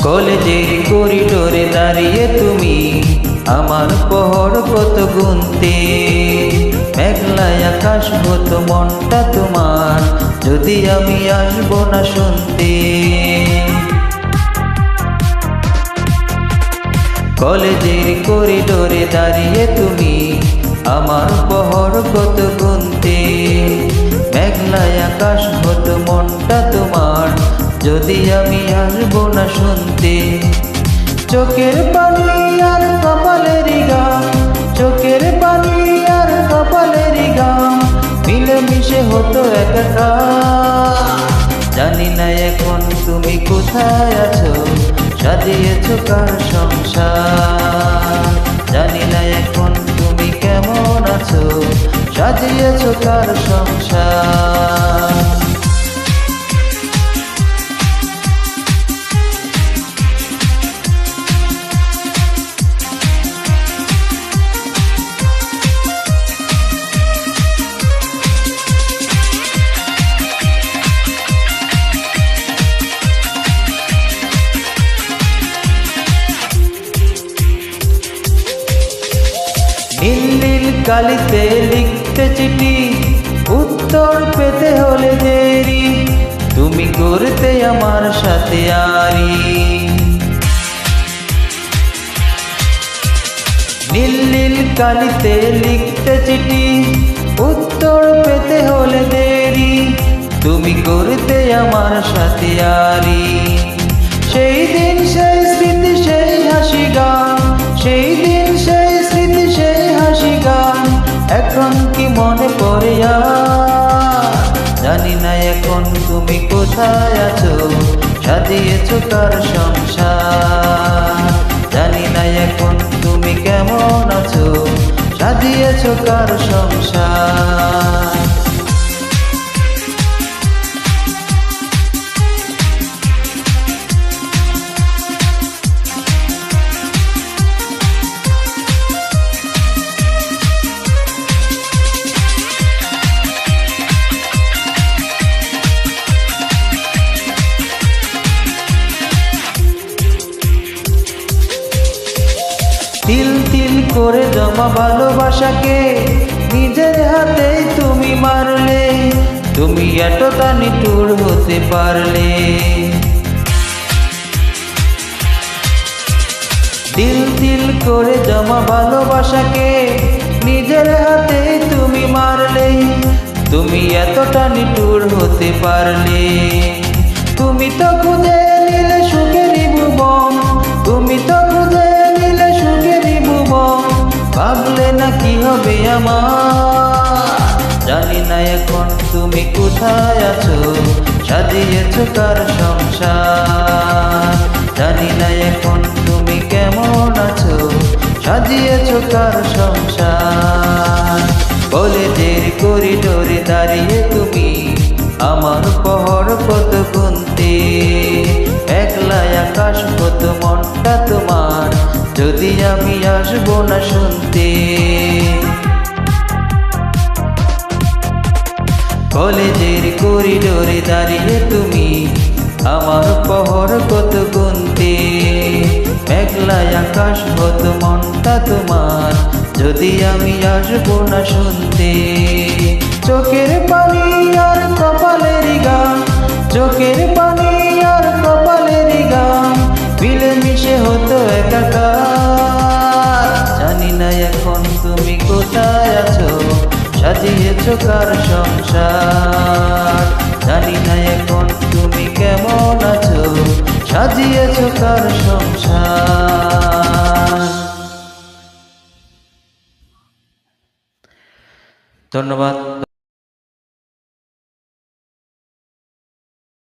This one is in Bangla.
কলেজের করিডোরে দাঁড়িয়ে তুমি আমার পহর কত গুনতে, মেঘলায় আকাশ হতো মনটা তোমার যদি আমি আসবো না শুনতে। কলেজের করিডোরে দাঁড়িয়ে তুমি আমার পহর কত গুনতে, মেঘলায় আকাশ হতো মনটা তোমার যদি আমি আসবো না শুনতে। চোখের পানি আর কপালের গাম, চোখের পানি আর কপালের গাম মিলেমিশে হতো একাকার। জানি না এখন তুমি কোথায় আছো, সাজিয়েছো কার সংসার। জানি না এখন তুমি কেমন আছো, সাজিয়েছো কার সংসার। নীল নীল কালিতে লিখতে চিঠি, উত্তর পেতে হলে দেরি, তুমি করতে আমার সাথে আরি। নীল নীল কালিতে লিখতে চিঠি, উত্তর পেতে হলে দেরি, তুমি করতে আমার সাথে আরি। সেই দিন সেই স্মৃতি সেই হাসি গান, সেই দিন সেই স্মৃতি সেই হাসি গান এখন কি মনে পড়ে আর? জানি না এখন তুমি কোথায় আছো, সাজিয়েছো কার সংসার। জানি না এখন তুমি কেমন আছো, সাজিয়েছো কার সংসার। তিল তিল করে জমা ভালোবাসাকে নিজের হাতেই তুমি মারলে, তুমি এতটা নিঠুর হতে পারলে। তিল তিল করে জমা ভালোবাসাকে নিজের হাতেই তুমি মারলে, তুমি এতটা নিঠুর হতে পারলে। তুমি তো খুঁজে নিলে সুখেরই ভুবন, তুমি তো খুঁজে নিলে সুখেরই ভুবন, ভাবলে না কি হবে আমার? জানি না এখন তুমি কোথায় আছো, সাজিয়েছো কার সংসার। জানি না এখন তুমি কেমন আছো, সাজিয়েছো কার সংসার। কলেজের করিডোরে দাঁড়িয়ে তুমি আমার পহর কত গুনতে, একলাই আকাশ কত মনটা তোমার যদি আমি আসবো না শুনতে। কলেজের করিডোরে দাঁড়িয়ে তুমি আমার পহর কত গুনতে, মেঘলায় আকাশ কত মনটা তোমার যদি আমি আসবো না শুনতে। চোখের পানি আর কপালের গাম, চোখের পানি আর কপালের গাম মিলেমিশে হতো একাকার। জানি না এখন তুমি কোথায় আছো, সাজিয়েছো কার সংসার। জানি না এখন তুমি কেমন আছো, সাজিয়েছো কার সংসার। ধন্যবাদ।